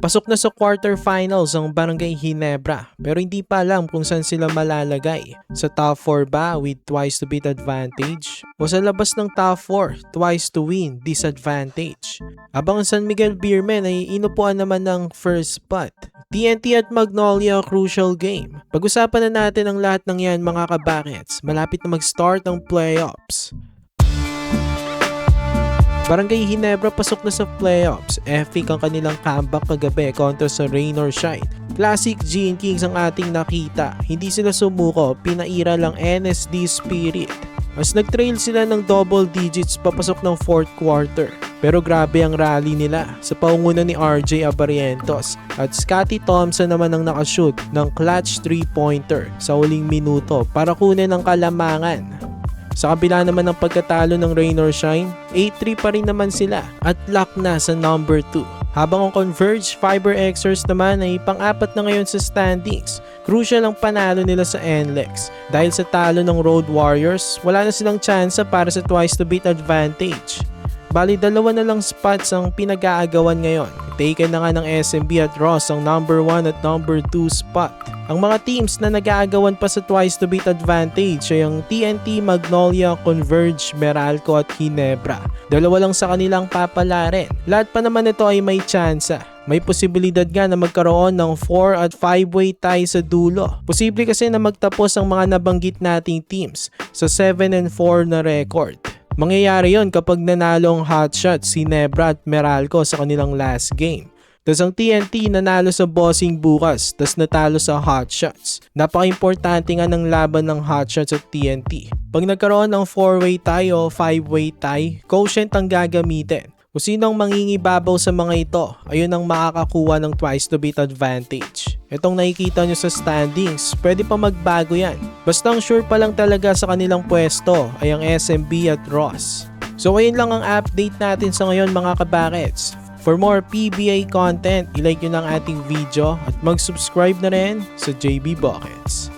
Pasok na sa quarterfinals ang Barangay Ginebra pero hindi pa alam kung saan sila malalagay. Sa top 4 ba with twice to beat advantage? O sa labas ng top 4, twice to win disadvantage? Habang ang San Miguel Beermen ay inupuan naman ng first spot. TNT at Magnolia crucial game. Pag-usapan na natin ang lahat ng yan mga kabakets. Malapit na mag-start ang playoffs. Barangay Ginebra pasok na sa playoffs. Epic ang kanilang comeback kagabi kontra sa Rain or Shine. Classic Gene Kings ang ating nakita. Hindi sila sumuko, pinaira lang NSD Spirit. Mas nag-trail sila ng double digits papasok ng fourth quarter. Pero grabe ang rally nila sa paunguna ni RJ Abarientos at Scotty Thompson naman ang nakashoot ng clutch 3-pointer sa huling minuto para kunin ang kalamangan. Sa kabila naman ng pagkatalo ng Rain or Shine, 8-3 pa rin naman sila at lock na sa number 2. Habang ang Converge Fiber Xers naman ay pang-apat na ngayon sa standings. Crucial ang panalo nila sa NLEX. Dahil sa talo ng Road Warriors, wala na silang tsansa para sa twice to beat advantage. Bali, dalawa na lang spots ang pinag-aagawan ngayon. Taken na nga ng SMB at Ross ang number 1 at number 2 spot. Ang mga teams na nag-aagawan pa sa twice to beat advantage ay ang TNT, Magnolia, Converge, Meralco at Ginebra. Dalawa lang sa kanilang papalarin. Lahat pa naman ito ay may tsansa. May posibilidad nga na magkaroon ng 4 at 5-way tie sa dulo. Posible kasi na magtapos ang mga nabanggit nating teams sa 7-4 na record. Mangyayari yon kapag nanalo ang Hotshots, Ginebra at Meralco sa kanilang last game. Tapos ang TNT nanalo sa Bossing bukas, tapos natalo sa Hotshots. Napaka-importante nga ng laban ng Hotshots at TNT. Pag nagkaroon ng 4-way tie o 5-way tie, quotient ang gagamitin. Kung sino ang mangingibabaw sa mga ito, ayun ang makakakuha ng twice to beat advantage. Itong nakikita nyo sa standings, pwede pa magbago yan. Basta ang sure pa lang talaga sa kanilang pwesto ay ang SMB at Ross. So ayun lang ang update natin sa ngayon mga kabakets. For more PBA content, ilike nyo ng ating video at mag-subscribe na rin sa JB Buckets.